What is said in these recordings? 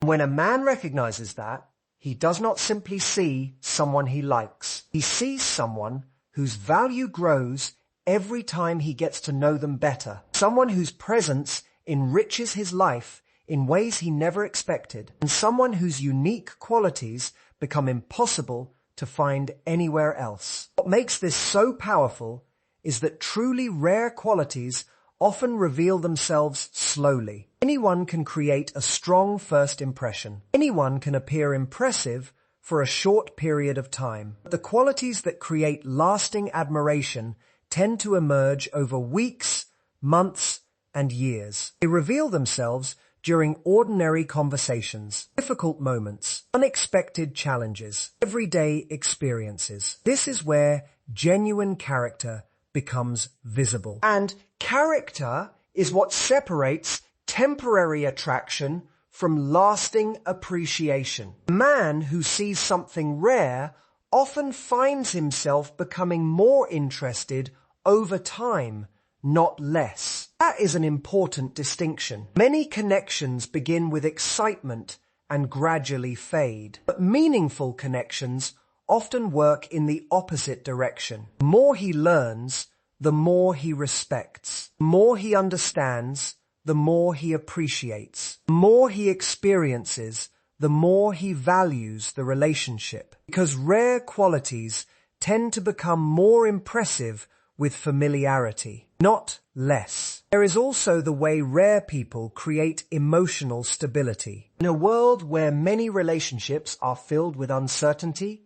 When a man recognizes that, he does not simply see someone he likes. He sees someone whose value grows every time he gets to know them better. Someone whose presence enriches his life in ways he never expected. And someone whose unique qualities become impossible to find anywhere else. What makes this so powerful is that truly rare qualities often reveal themselves slowly. Anyone can create a strong first impression. Anyone can appear impressive for a short period of time. The qualities that create lasting admiration tend to emerge over weeks, months, and years. They reveal themselves during ordinary conversations, difficult moments, unexpected challenges, everyday experiences. This is where genuine character becomes visible. And character is what separates temporary attraction from lasting appreciation. A man who sees something rare often finds himself becoming more interested over time, not less. That is an important distinction. Many connections begin with excitement and gradually fade, but meaningful connections often work in the opposite direction. The more he learns, the more he respects. The more he understands, the more he appreciates. The more he experiences, the more he values the relationship. Because rare qualities tend to become more impressive with familiarity, not less. There is also the way rare people create emotional stability. In a world where many relationships are filled with uncertainty,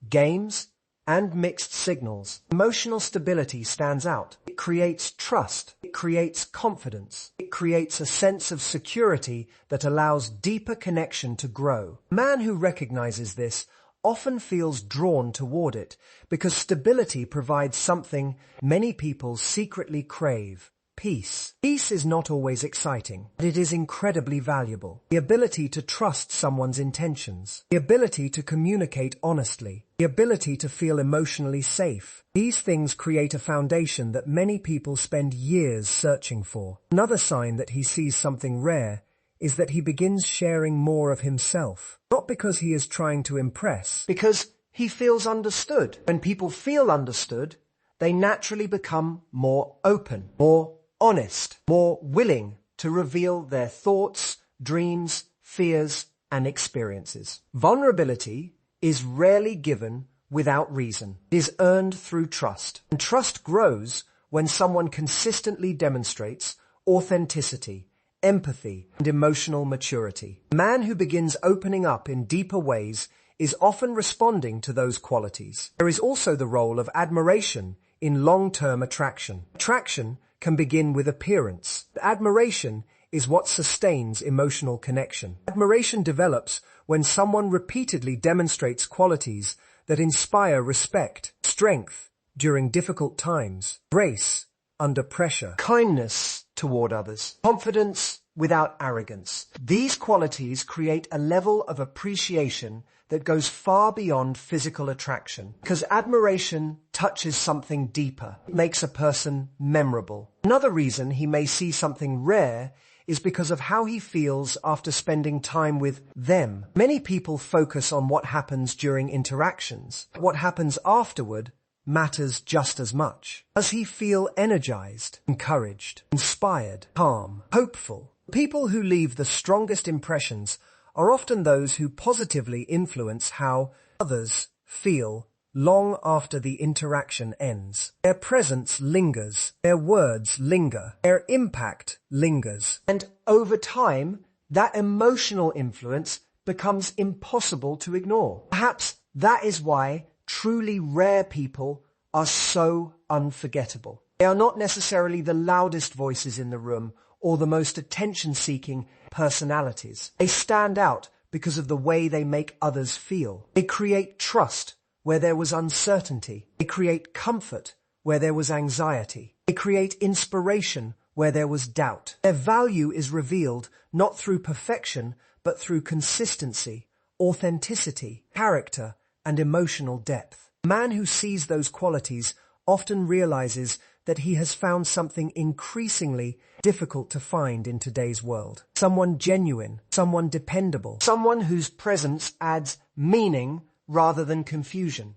games, and mixed signals, emotional stability stands out. It creates trust. It creates confidence. It creates a sense of security that allows deeper connection to grow. A man who recognizes this often feels drawn toward it because stability provides something many people secretly crave: peace. Peace is not always exciting, but it is incredibly valuable. The ability to trust someone's intentions, the ability to communicate honestly, the ability to feel emotionally safe. These things create a foundation that many people spend years searching for. Another sign that he sees something rare is that he begins sharing more of himself. Not because he is trying to impress, because he feels understood. When people feel understood, they naturally become more open, more honest, more willing to reveal their thoughts, dreams, fears, and experiences. Vulnerability is rarely given without reason. It is earned through trust. And trust grows when someone consistently demonstrates authenticity, empathy, and emotional maturity. A man who begins opening up in deeper ways is often responding to those qualities. There is also the role of admiration in long-term attraction. Attraction can begin with appearance. Admiration is what sustains emotional connection. Admiration develops when someone repeatedly demonstrates qualities that inspire respect, strength during difficult times, grace under pressure, kindness toward others, confidence without arrogance. These qualities create a level of appreciation that goes far beyond physical attraction, because admiration touches something deeper. It makes a person memorable. Another reason he may see something rare is because of how he feels after spending time with them. Many people focus on what happens during interactions. What happens afterward matters just as much. Does he feel energized, encouraged, inspired, calm, hopeful? People who leave the strongest impressions are often those who positively influence how others feel long after the interaction ends. Their presence lingers, their words linger, their impact lingers. And over time, that emotional influence becomes impossible to ignore. Perhaps that is why truly rare people are so unforgettable. They are not necessarily the loudest voices in the room or the most attention-seeking personalities. They stand out because of the way they make others feel. They create trust where there was uncertainty. They create comfort where there was anxiety. They create inspiration where there was doubt. Their value is revealed not through perfection, but through consistency, authenticity, character, and emotional depth. A man who sees those qualities often realizes that he has found something increasingly difficult to find in today's world. Someone genuine, someone dependable, someone whose presence adds meaning rather than confusion.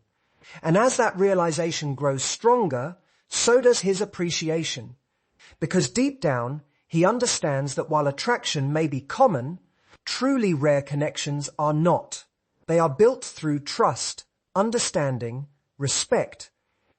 And as that realization grows stronger, so does his appreciation. Because deep down, he understands that while attraction may be common, truly rare connections are not. They are built through trust, understanding, respect,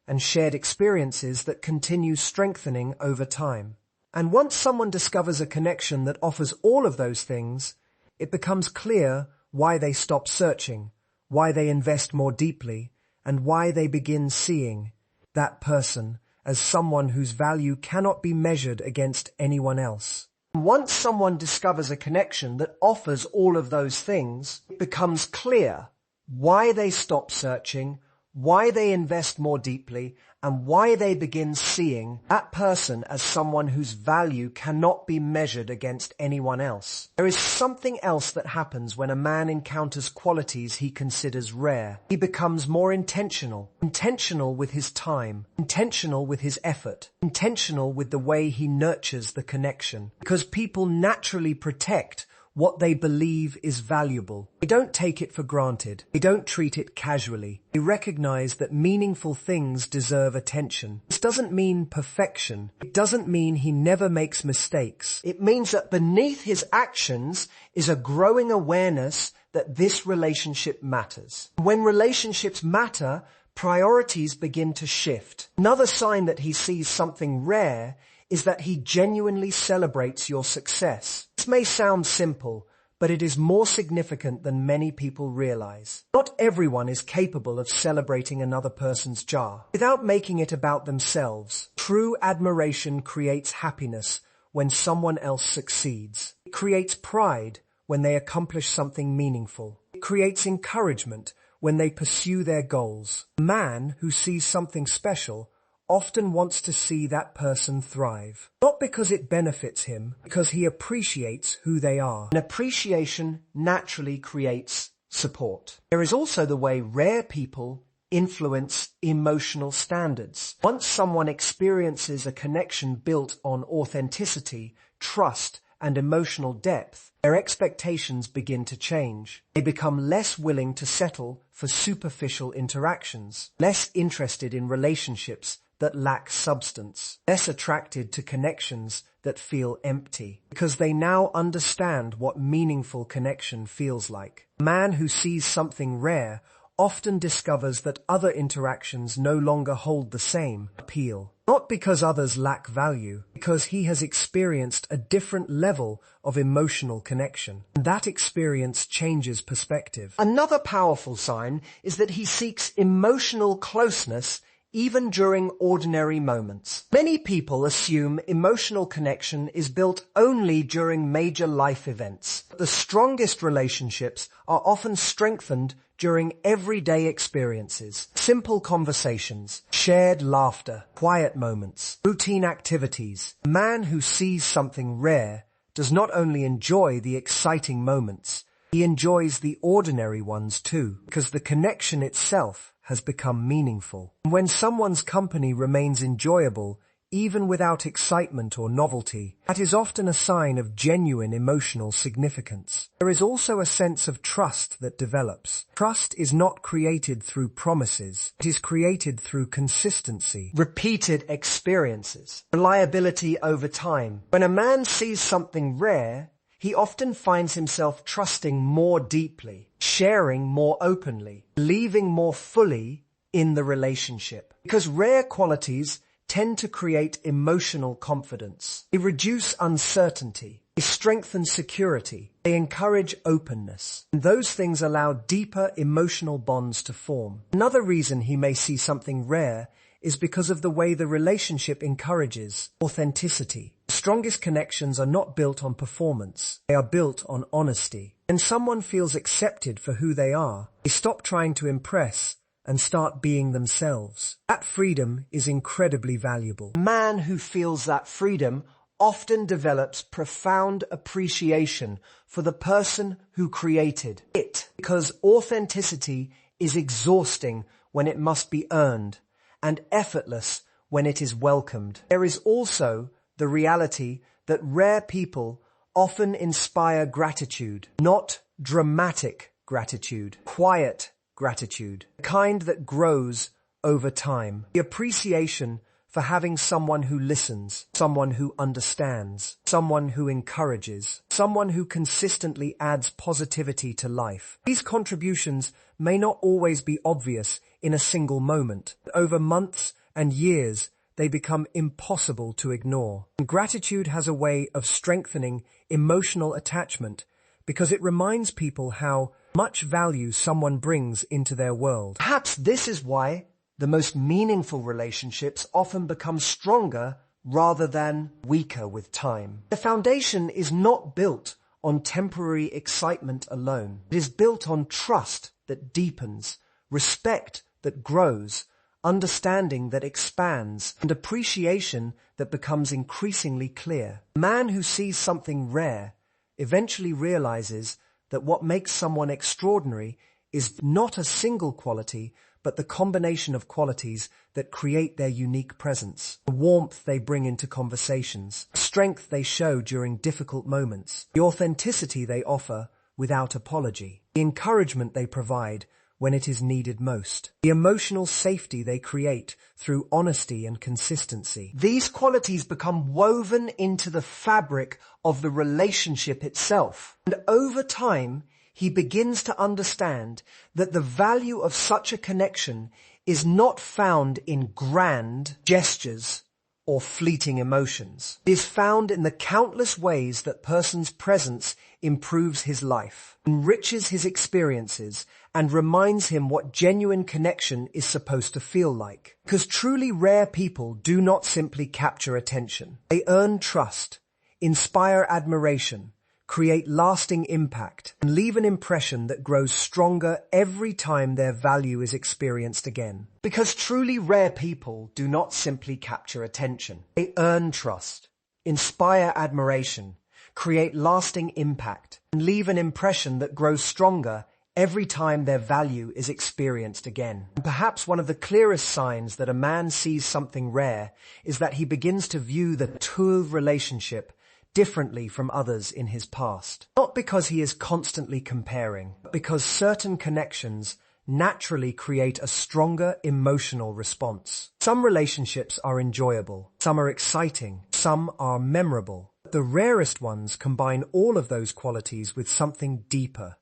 and shared experiences that continue strengthening over time. And once someone discovers a connection that offers all of those things, it becomes clear why they stop searching, why they invest more deeply, and why they begin seeing that person as someone whose value cannot be measured against anyone else. Once someone discovers a connection that offers all of those things, it becomes clear why they stop searching, why they invest more deeply, and why they begin seeing that person as someone whose value cannot be measured against anyone else. There is something else that happens when a man encounters qualities he considers rare. He becomes more intentional with his time, intentional with his effort, intentional with the way he nurtures the connection. Because people naturally protect what they believe is valuable. They don't take it for granted. They don't treat it casually. They recognize that meaningful things deserve attention. This doesn't mean perfection. It doesn't mean he never makes mistakes. It means that beneath his actions is a growing awareness that this relationship matters. When relationships matter, priorities begin to shift. Another sign that he sees something rare is that he genuinely celebrates your success. This may sound simple, but it is more significant than many people realize. Not everyone is capable of celebrating another person's jar without making it about themselves. True admiration creates happiness when someone else succeeds. It creates pride when they accomplish something meaningful. It creates encouragement when they pursue their goals. A man who sees something special often wants to see that person thrive. Not because it benefits him, because he appreciates who they are. And appreciation naturally creates support. There is also the way rare people influence emotional standards. Once someone experiences a connection built on authenticity, trust, and emotional depth, their expectations begin to change. They become less willing to settle for superficial interactions, less interested in relationships that lack substance, less attracted to connections that feel empty, because they now understand what meaningful connection feels like. A man who sees something rare often discovers that other interactions no longer hold the same appeal. Not because others lack value, because he has experienced a different level of emotional connection. And that experience changes perspective. Another powerful sign is that he seeks emotional closeness even during ordinary moments. Many people assume emotional connection is built only during major life events. The strongest relationships are often strengthened during everyday experiences, simple conversations, shared laughter, quiet moments, routine activities. A man who sees something rare does not only enjoy the exciting moments, he enjoys the ordinary ones too, because the connection itself has become meaningful. And when someone's company remains enjoyable, even without excitement or novelty, that is often a sign of genuine emotional significance. There is also a sense of trust that develops. Trust is not created through promises. It is created through consistency, repeated experiences, reliability over time. When a man sees something rare, he often finds himself trusting more deeply, sharing more openly, believing more fully in the relationship. Because rare qualities tend to create emotional confidence. They reduce uncertainty. They strengthen security. They encourage openness. And those things allow deeper emotional bonds to form. Another reason he may see something rare is because of the way the relationship encourages authenticity. The strongest connections are not built on performance. They are built on honesty. When someone feels accepted for who they are, they stop trying to impress and start being themselves. That freedom is incredibly valuable. A man who feels that freedom often develops profound appreciation for the person who created it, because authenticity is exhausting when it must be earned, and effortless when it is welcomed. There is also the reality that rare people often inspire gratitude, not dramatic gratitude, quiet gratitude, the kind that grows over time. The appreciation for having someone who listens, someone who understands, someone who encourages, someone who consistently adds positivity to life. These contributions may not always be obvious in a single moment. Over months and years, they become impossible to ignore. And gratitude has a way of strengthening emotional attachment because it reminds people how much value someone brings into their world. Perhaps this is why the most meaningful relationships often become stronger rather than weaker with time. The foundation is not built on temporary excitement alone. It is built on trust that deepens, respect that grows, understanding that expands, and appreciation that becomes increasingly clear. A man who sees something rare eventually realizes that what makes someone extraordinary is not a single quality, but the combination of qualities that create their unique presence. The warmth they bring into conversations, the strength they show during difficult moments, the authenticity they offer without apology, the encouragement they provide when it is needed most, the emotional safety they create through honesty and consistency. These qualities become woven into the fabric of the relationship itself. And over time, he begins to understand that the value of such a connection is not found in grand gestures or fleeting emotions. It is found in the countless ways that person's presence improves his life, enriches his experiences, and reminds him what genuine connection is supposed to feel like. Because truly rare people do not simply capture attention. They earn trust, inspire admiration, create lasting impact, and leave an impression that grows stronger every time their value is experienced again. Because truly rare people do not simply capture attention. They earn trust, inspire admiration, create lasting impact, and leave an impression that grows stronger every time their value is experienced again. And perhaps one of the clearest signs that a man sees something rare is that he begins to view the two relationship differently from others in his past. Not because he is constantly comparing, but because certain connections naturally create a stronger emotional response. Some relationships are enjoyable, some are exciting, some are memorable. The rarest ones combine all of those qualities with something deeper: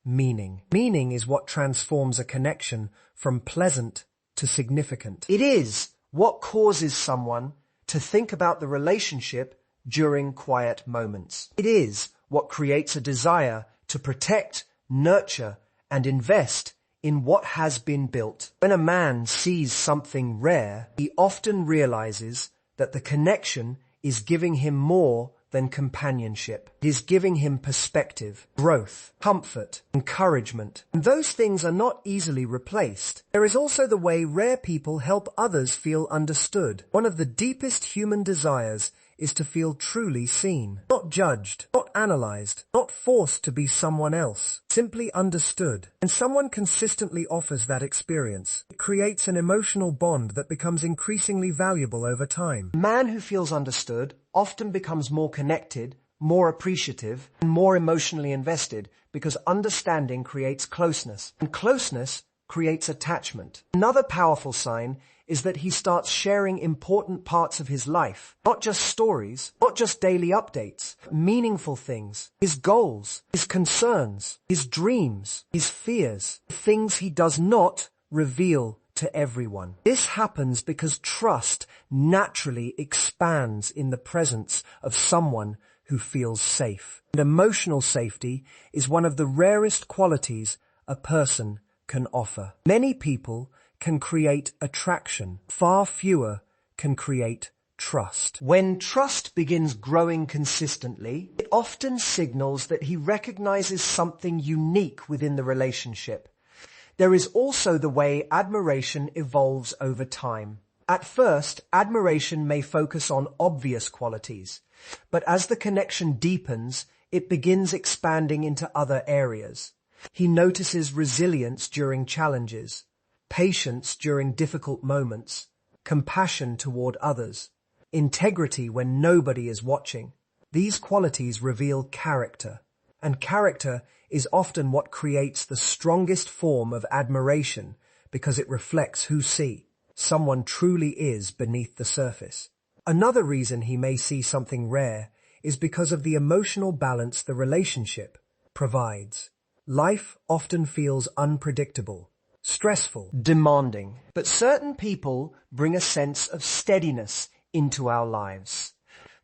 meaning. Meaning is what transforms a connection from pleasant to significant. It is what causes someone to think about the relationship during quiet moments. It is what creates a desire to protect, nurture, and invest in what has been built. When a man sees something rare, he often realizes that the connection is giving him more than companionship. It is giving him perspective, growth, comfort, encouragement. And those things are not easily replaced. There is also the way rare people help others feel understood. One of the deepest human desires is to feel truly seen, not judged, not analyzed, not forced to be someone else, simply understood. And someone consistently offers that experience. It creates an emotional bond that becomes increasingly valuable over time. A man who feels understood often becomes more connected, more appreciative, and more emotionally invested because understanding creates closeness, and closeness creates attachment. Another powerful sign is that he starts sharing important parts of his life, not just stories, not just daily updates, but meaningful things, his goals, his concerns, his dreams, his fears, things he does not reveal to everyone. This happens because trust naturally expands in the presence of someone who feels safe. And emotional safety is one of the rarest qualities a person can offer. Many people can create attraction. Far fewer can create trust. When trust begins growing consistently, it often signals that he recognizes something unique within the relationship. There is also the way admiration evolves over time. At first, admiration may focus on obvious qualities, but as the connection deepens, it begins expanding into other areas. He notices resilience during challenges, patience during difficult moments, compassion toward others, integrity when nobody is watching. These qualities reveal character, and character is often what creates the strongest form of admiration because it reflects who someone truly is beneath the surface. Another reason he may see something rare is because of the emotional balance the relationship provides. Life often feels unpredictable, stressful, demanding, but certain people bring a sense of steadiness into our lives.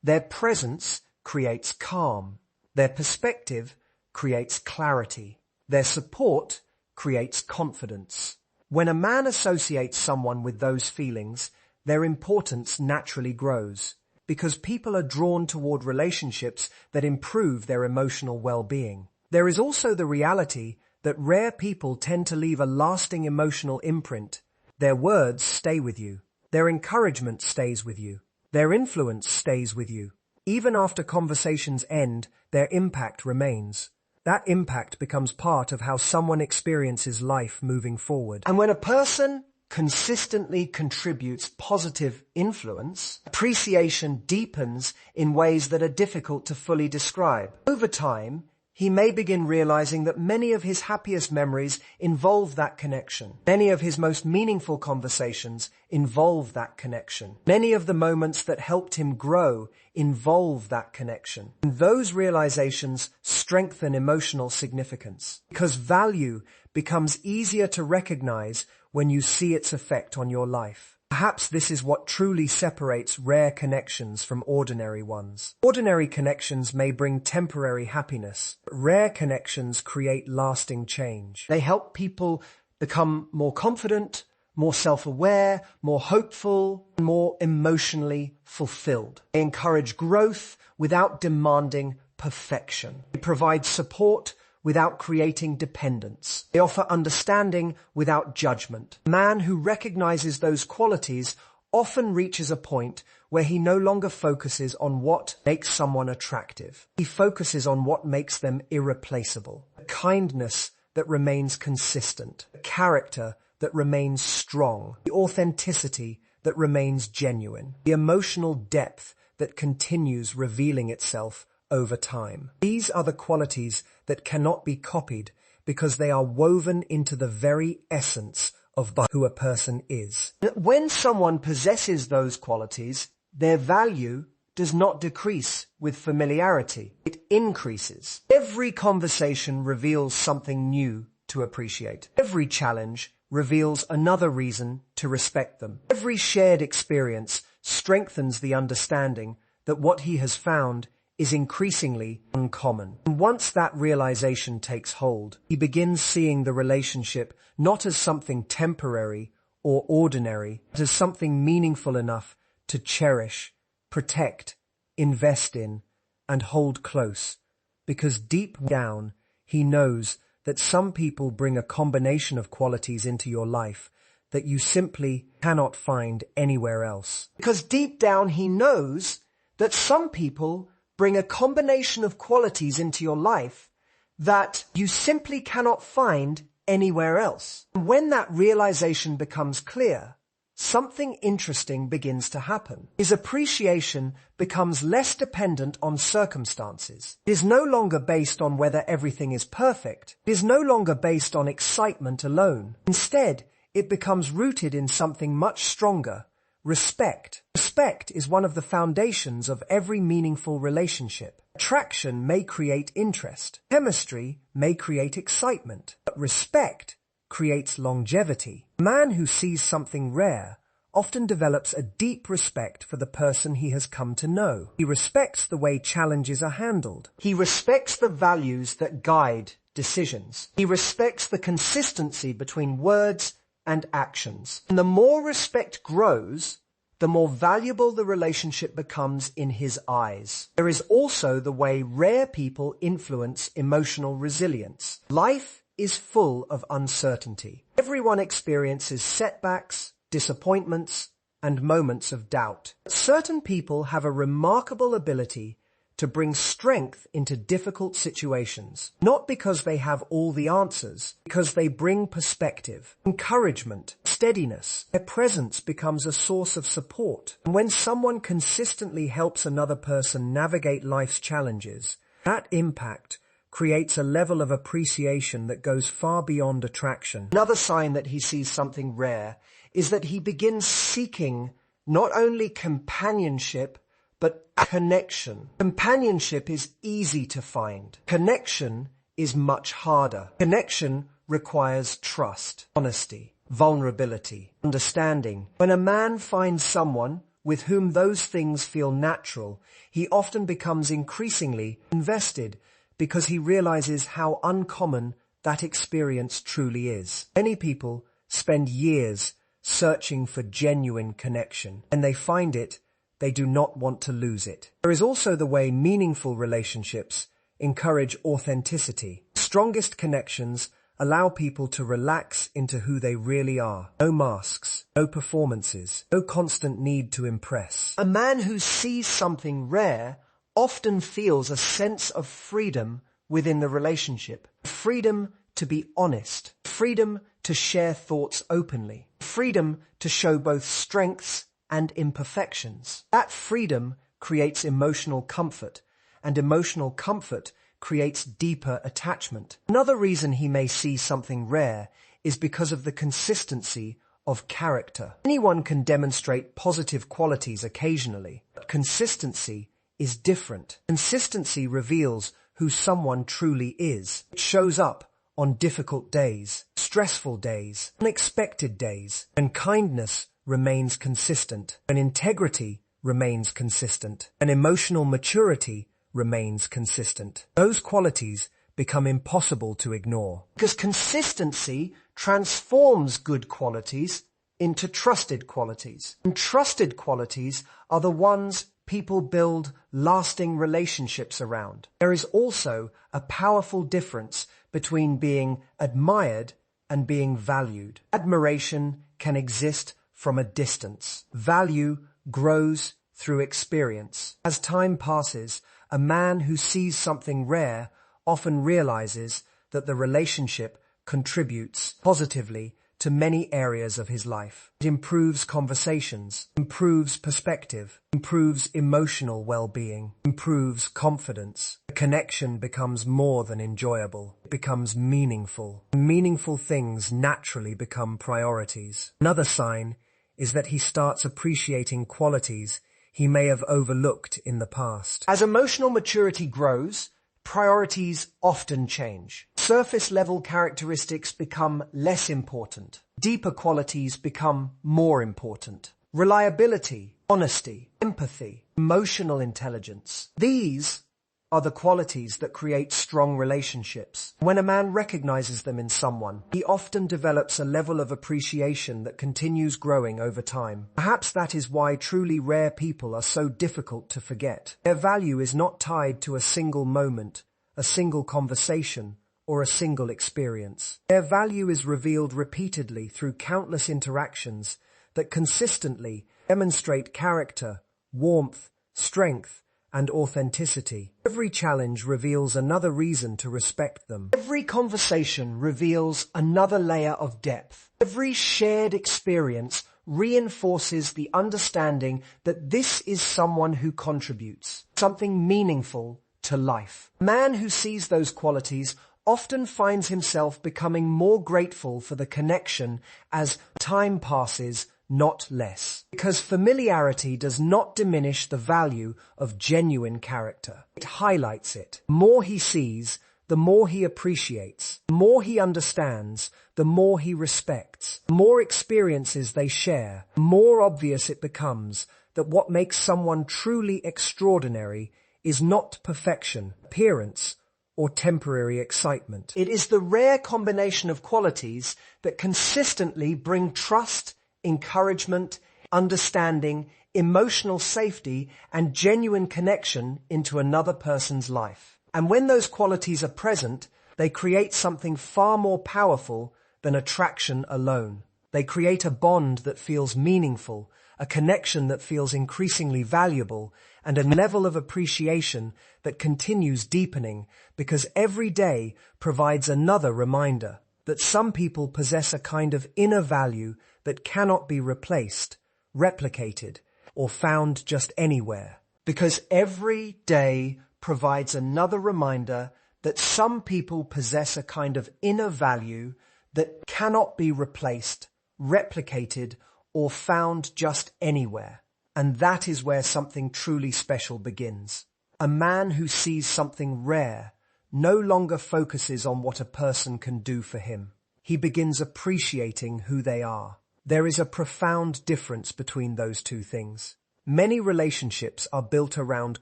Their presence creates calm. Their perspective creates clarity. Their support creates confidence. When a man associates someone with those feelings, their importance naturally grows, because people are drawn toward relationships that improve their emotional well-being. There is also the reality that rare people tend to leave a lasting emotional imprint. Their words stay with you. Their encouragement stays with you. Their influence stays with you. Even after conversations end, their impact remains. That impact becomes part of how someone experiences life moving forward. And when a person consistently contributes positive influence, appreciation deepens in ways that are difficult to fully describe. Over time, he may begin realizing that many of his happiest memories involve that connection. Many of his most meaningful conversations involve that connection. Many of the moments that helped him grow involve that connection. And those realizations strengthen emotional significance, because value becomes easier to recognize when you see its effect on your life. Perhaps this is what truly separates rare connections from ordinary ones. Ordinary connections may bring temporary happiness, but rare connections create lasting change. They help people become more confident, more self-aware, more hopeful, and more emotionally fulfilled. They encourage growth without demanding perfection. They provide support without creating dependence. They offer understanding without judgment. A man who recognizes those qualities often reaches a point where he no longer focuses on what makes someone attractive. He focuses on what makes them irreplaceable. A kindness that remains consistent. A character that remains strong. The authenticity that remains genuine. The emotional depth that continues revealing itself over time. These are the qualities that cannot be copied because they are woven into the very essence of who a person is. When someone possesses those qualities, their value does not decrease with familiarity. It increases. Every conversation reveals something new to appreciate. Every challenge reveals another reason to respect them. Every shared experience strengthens the understanding that what he has found is increasingly uncommon. And once that realization takes hold, he begins seeing the relationship not as something temporary or ordinary, but as something meaningful enough to cherish, protect, invest in, and hold close. Because deep down, he knows that some people bring a combination of qualities into your life that you simply cannot find anywhere else. Because deep down, he knows that some people bring a combination of qualities into your life that you simply cannot find anywhere else. And when that realization becomes clear, something interesting begins to happen. His appreciation becomes less dependent on circumstances. It is no longer based on whether everything is perfect. It is no longer based on excitement alone. Instead, it becomes rooted in something much stronger: respect. Respect is one of the foundations of every meaningful relationship. Attraction may create interest. Chemistry may create excitement. But respect creates longevity. A man who sees something rare often develops a deep respect for the person he has come to know. He respects the way challenges are handled. He respects the values that guide decisions. He respects the consistency between words and actions. And the more respect grows, the more valuable the relationship becomes in his eyes. There is also the way rare people influence emotional resilience. Life is full of uncertainty. Everyone experiences setbacks, disappointments, and moments of doubt. Certain people have a remarkable ability to bring strength into difficult situations. Not because they have all the answers, because they bring perspective, encouragement, steadiness. Their presence becomes a source of support. And when someone consistently helps another person navigate life's challenges, that impact creates a level of appreciation that goes far beyond attraction. Another sign that he sees something rare is that he begins seeking not only companionship, but connection. Companionship is easy to find. Connection is much harder. Connection requires trust, honesty, vulnerability, understanding. When a man finds someone with whom those things feel natural, he often becomes increasingly invested because he realizes how uncommon that experience truly is. Many people spend years searching for genuine connection, and they find it, they do not want to lose it. There is also the way meaningful relationships encourage authenticity. Strongest connections allow people to relax into who they really are. No masks, no performances, no constant need to impress. A man who sees something rare often feels a sense of freedom within the relationship. Freedom to be honest. Freedom to share thoughts openly. Freedom to show both strengths and imperfections. That freedom creates emotional comfort, and emotional comfort creates deeper attachment. Another reason he may see something rare is because of the consistency of character. Anyone can demonstrate positive qualities occasionally, but consistency is different. Consistency reveals who someone truly is. It shows up on difficult days, stressful days, unexpected days, and kindness remains consistent, and integrity remains consistent, and emotional maturity remains consistent. Those qualities become impossible to ignore, because consistency transforms good qualities into trusted qualities. And trusted qualities are the ones people build lasting relationships around. There is also a powerful difference between being admired and being valued. Admiration can exist from a distance. Value grows through experience. As time passes, a man who sees something rare often realizes that the relationship contributes positively to many areas of his life. It improves conversations, improves perspective, improves emotional well-being, improves confidence. The connection becomes more than enjoyable. It becomes meaningful. Meaningful things naturally become priorities. Another sign is that he starts appreciating qualities he may have overlooked in the past. As emotional maturity grows, priorities often change. Surface-level characteristics become less important. Deeper qualities become more important. Reliability, honesty, empathy, emotional intelligence. These are the qualities that create strong relationships. When a man recognizes them in someone, he often develops a level of appreciation that continues growing over time. Perhaps that is why truly rare people are so difficult to forget. Their value is not tied to a single moment, a single conversation, or a single experience. Their value is revealed repeatedly through countless interactions that consistently demonstrate character, warmth, strength, and authenticity. Every challenge reveals another reason to respect them. Every conversation reveals another layer of depth. Every shared experience reinforces the understanding that this is someone who contributes something meaningful to life. A man who sees those qualities often finds himself becoming more grateful for the connection as time passes, not less. Because familiarity does not diminish the value of genuine character. It highlights it. The more he sees, the more he appreciates. The more he understands, the more he respects. The more experiences they share, the more obvious it becomes that what makes someone truly extraordinary is not perfection, appearance, or temporary excitement. It is the rare combination of qualities that consistently bring trust, encouragement, understanding, emotional safety, and genuine connection into another person's life. And when those qualities are present, they create something far more powerful than attraction alone. They create a bond that feels meaningful, a connection that feels increasingly valuable, and a level of appreciation that continues deepening because every day provides another reminder that some people possess a kind of inner value that cannot be replaced, replicated, or found just anywhere. Because every day provides another reminder that some people possess a kind of inner value that cannot be replaced, replicated, or found just anywhere. And that is where something truly special begins. A man who sees something rare no longer focuses on what a person can do for him. He begins appreciating who they are. There is a profound difference between those two things. Many relationships are built around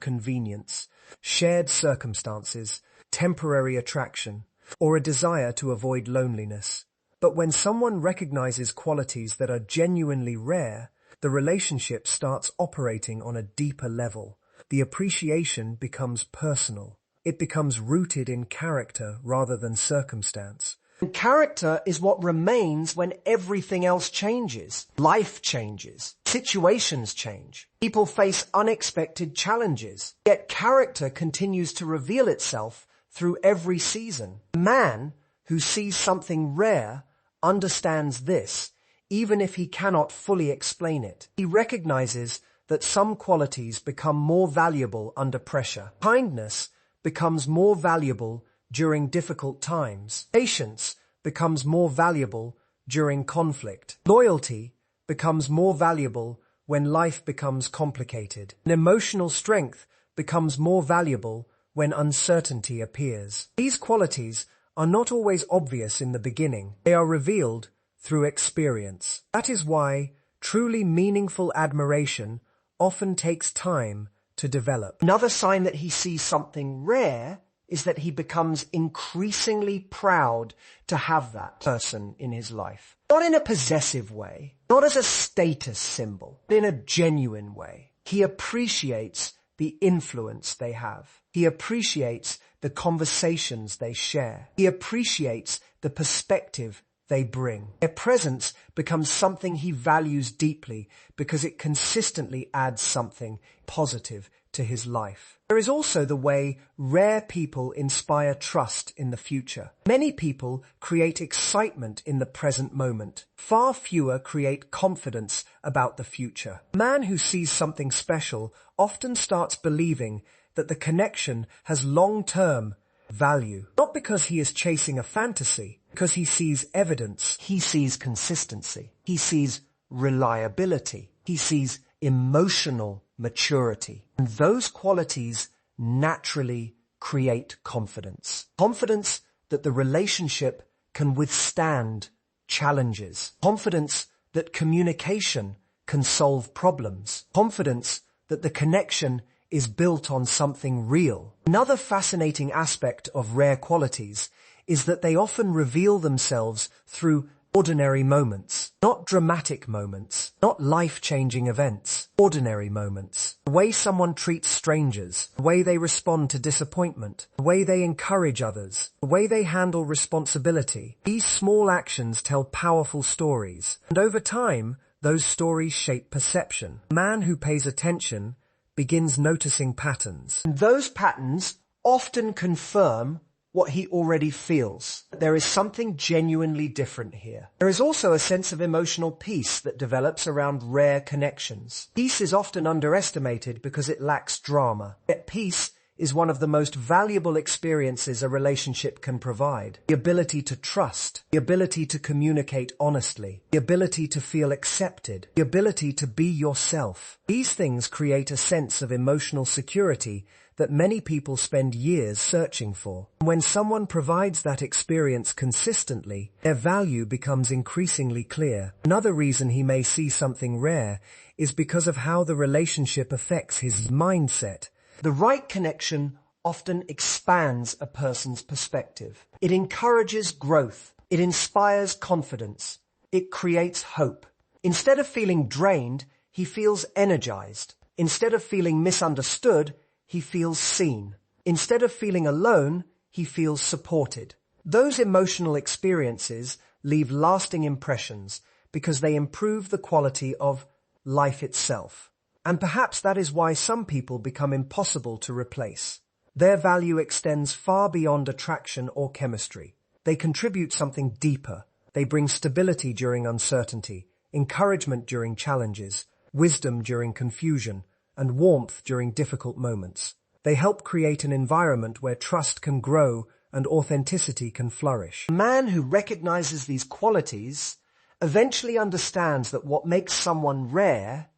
convenience, shared circumstances, temporary attraction, or a desire to avoid loneliness. But when someone recognizes qualities that are genuinely rare, the relationship starts operating on a deeper level. The appreciation becomes personal. It becomes rooted in character rather than circumstance. And character is what remains when everything else changes. Life changes. Situations change. People face unexpected challenges. Yet character continues to reveal itself through every season. A man who sees something rare understands this, even if he cannot fully explain it. He recognizes that some qualities become more valuable under pressure. Kindness becomes more valuable during difficult times. Patience becomes more valuable during conflict. Loyalty becomes more valuable when life becomes complicated. And emotional strength becomes more valuable when uncertainty appears. These qualities are not always obvious in the beginning. They are revealed through experience. That is why truly meaningful admiration often takes time to develop. Another sign that he sees something rare is that he becomes increasingly proud to have that person in his life. Not in a possessive way, not as a status symbol, but in a genuine way. He appreciates the influence they have. He appreciates the conversations they share. He appreciates the perspective they bring. Their presence becomes something he values deeply because it consistently adds something positive to his life. There is also the way rare people inspire trust in the future. Many people create excitement in the present moment. Far fewer create confidence about the future. A man who sees something special often starts believing that the connection has long-term value. Not because he is chasing a fantasy, because he sees evidence, he sees consistency, he sees reliability, he sees emotional maturity. And those qualities naturally create confidence. Confidence that the relationship can withstand challenges. Confidence that communication can solve problems. Confidence that the connection is built on something real. Another fascinating aspect of rare qualities is that they often reveal themselves through ordinary moments, not dramatic moments, not life-changing events, ordinary moments. The way someone treats strangers, the way they respond to disappointment, the way they encourage others, the way they handle responsibility. These small actions tell powerful stories, and over time, those stories shape perception. A man who pays attention begins noticing patterns. And those patterns often confirm what he already feels. There is something genuinely different here. There is also a sense of emotional peace that develops around rare connections. Peace is often underestimated because it lacks drama. Yet peace is one of the most valuable experiences a relationship can provide. The ability to trust, the ability to communicate honestly, the ability to feel accepted, the ability to be yourself. These things create a sense of emotional security that many people spend years searching for. When someone provides that experience consistently, their value becomes increasingly clear. Another reason he may see something rare is because of how the relationship affects his mindset. The right connection often expands a person's perspective. It encourages growth. It inspires confidence. It creates hope. Instead of feeling drained, he feels energized. Instead of feeling misunderstood, he feels seen. Instead of feeling alone, he feels supported. Those emotional experiences leave lasting impressions because they improve the quality of life itself. And perhaps that is why some people become impossible to replace. Their value extends far beyond attraction or chemistry. They contribute something deeper. They bring stability during uncertainty, encouragement during challenges, wisdom during confusion, and warmth during difficult moments. They help create an environment where trust can grow and authenticity can flourish. A man who recognizes these qualities eventually understands that what makes someone rare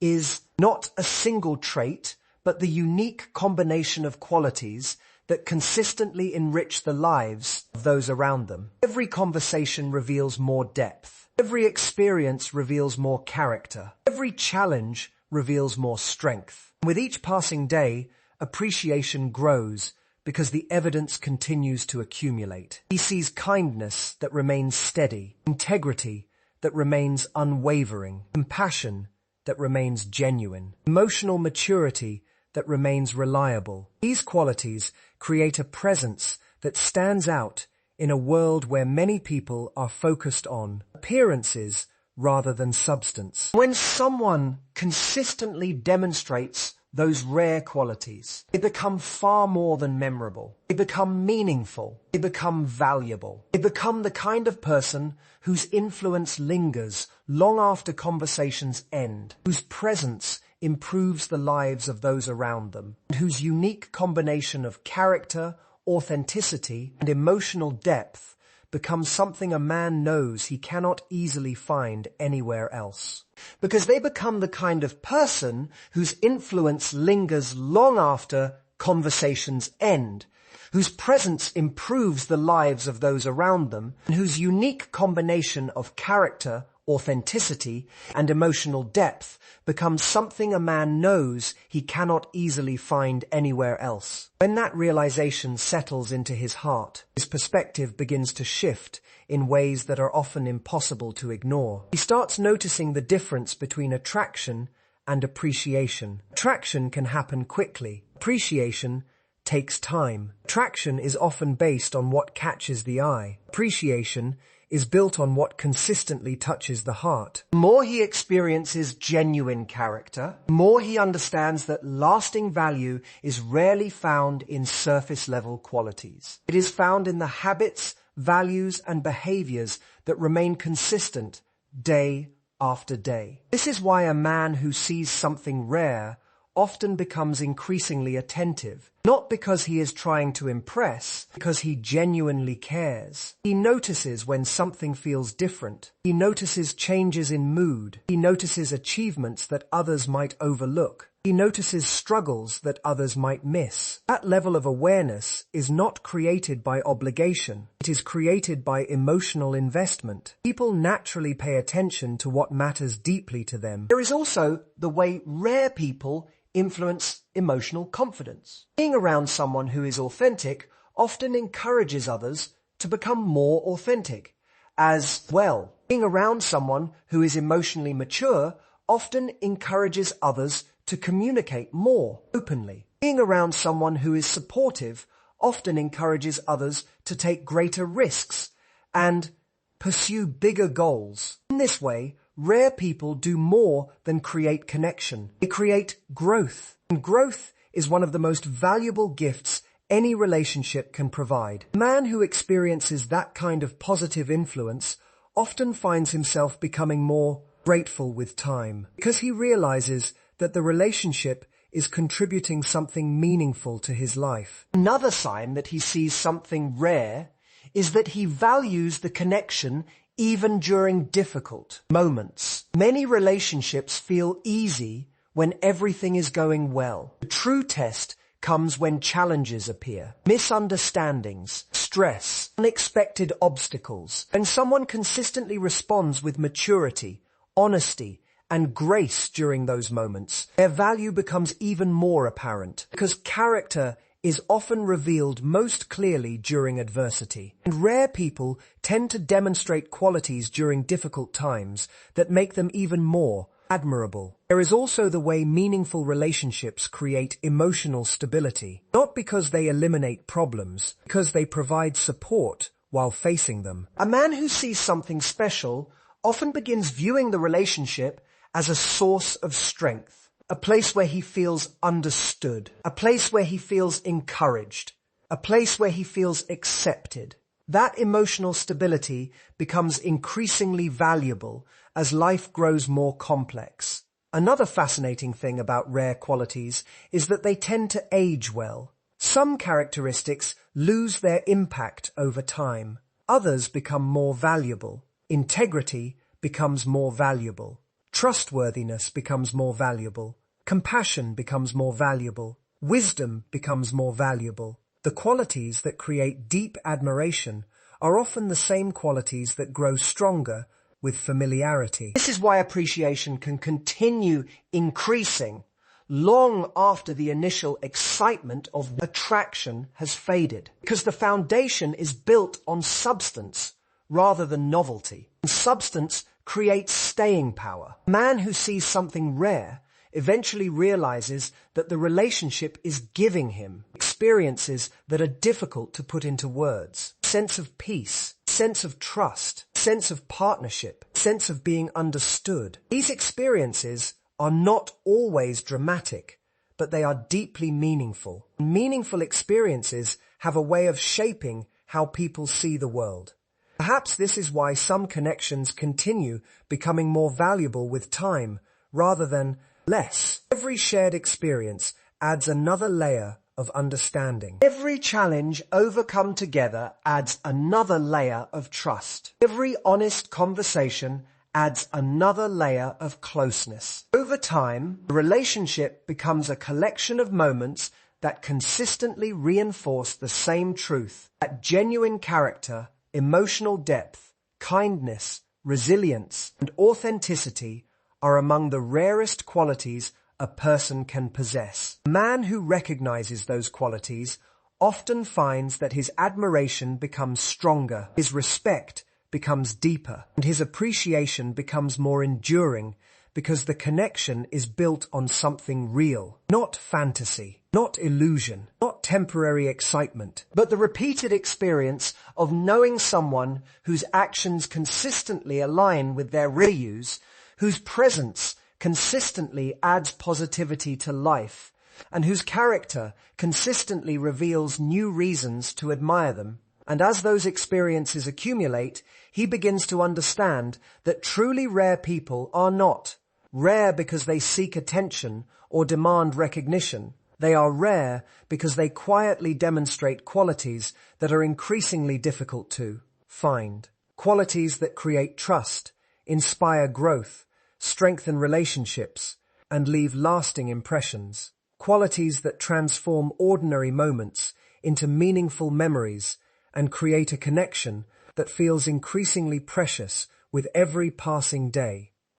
is not a single trait, but the unique combination of qualities that consistently enrich the lives of those around them. Every conversation reveals more depth. Every experience reveals more character. Every challenge reveals more strength. With each passing day, appreciation grows because the evidence continues to accumulate. He sees kindness that remains steady, integrity that remains unwavering, compassion that remains genuine, emotional maturity that remains reliable. These qualities create a presence that stands out in a world where many people are focused on appearances rather than substance. When someone consistently demonstrates those rare qualities, they become far more than memorable. They become meaningful. They become valuable. They become the kind of person whose influence lingers long after conversations end, whose presence improves the lives of those around them, and whose unique combination of character, authenticity, and emotional depth becomes something a man knows he cannot easily find anywhere else. Because they become the kind of person whose influence lingers long after conversations end, whose presence improves the lives of those around them, and whose unique combination of character, authenticity, and emotional depth becomes something a man knows he cannot easily find anywhere else. When that realization settles into his heart, his perspective begins to shift in ways that are often impossible to ignore. He starts noticing the difference between attraction and appreciation. Attraction can happen quickly. Appreciation takes time. Attraction is often based on what catches the eye. Appreciation is built on what consistently touches the heart. The more he experiences genuine character, the more he understands that lasting value is rarely found in surface-level qualities. It is found in the habits, values, and behaviors that remain consistent day after day. This is why a man who sees something rare often becomes increasingly attentive, not because he is trying to impress, because he genuinely cares. He notices when something feels different. He notices changes in mood. He notices achievements that others might overlook. He notices struggles that others might miss. That level of awareness is not created by obligation. It is created by emotional investment. People naturally pay attention to what matters deeply to them. There is also the way rare people influence emotional confidence. Being around someone who is authentic often encourages others to become more authentic as well. Being around someone who is emotionally mature often encourages others to communicate more openly. Being around someone who is supportive often encourages others to take greater risks and pursue bigger goals. In this way, rare people do more than create connection. They create growth. And growth is one of the most valuable gifts any relationship can provide. A man who experiences that kind of positive influence often finds himself becoming more grateful with time, because he realizes that the relationship is contributing something meaningful to his life. Another sign that he sees something rare is that he values the connection even during difficult moments. Many relationships feel easy when everything is going well. The true test comes when challenges appear, misunderstandings, stress, unexpected obstacles. When someone consistently responds with maturity, honesty, and grace during those moments, their value becomes even more apparent, because character is often revealed most clearly during adversity. And rare people tend to demonstrate qualities during difficult times that make them even more admirable. There is also the way meaningful relationships create emotional stability, not because they eliminate problems, because they provide support while facing them. A man who sees something special often begins viewing the relationship as a source of strength, a place where he feels understood, a place where he feels encouraged, a place where he feels accepted. That emotional stability becomes increasingly valuable as life grows more complex. Another fascinating thing about rare qualities is that they tend to age well. Some characteristics lose their impact over time. Others become more valuable. Integrity becomes more valuable. Trustworthiness becomes more valuable. Compassion becomes more valuable. Wisdom becomes more valuable. The qualities that create deep admiration are often the same qualities that grow stronger with familiarity. This is why appreciation can continue increasing long after the initial excitement of attraction has faded, because the foundation is built on substance rather than novelty. And substance creates staying power. A man who sees something rare eventually realizes that the relationship is giving him experiences that are difficult to put into words. Sense of peace, sense of trust, sense of partnership, sense of being understood. These experiences are not always dramatic, but they are deeply meaningful. Meaningful experiences have a way of shaping how people see the world. Perhaps this is why some connections continue becoming more valuable with time rather than less. Every shared experience adds another layer of understanding. Every challenge overcome together adds another layer of trust. Every honest conversation adds another layer of closeness. Over time, the relationship becomes a collection of moments that consistently reinforce the same truth, that genuine character, emotional depth, kindness, resilience, and authenticity are among the rarest qualities a person can possess. A man who recognizes those qualities often finds that his admiration becomes stronger, his respect becomes deeper, and his appreciation becomes more enduring because the connection is built on something real, not fantasy, not illusion, not temporary excitement, but the repeated experience of knowing someone whose actions consistently align with their values, whose presence consistently adds positivity to life, and whose character consistently reveals new reasons to admire them. And as those experiences accumulate, he begins to understand that truly rare people are not rare because they seek attention or demand recognition. They are rare because they quietly demonstrate qualities that are increasingly difficult to find. Qualities that create trust, inspire growth, strengthen relationships, and leave lasting impressions. Qualities that transform ordinary moments into meaningful memories and create a connection that feels increasingly precious with every passing day.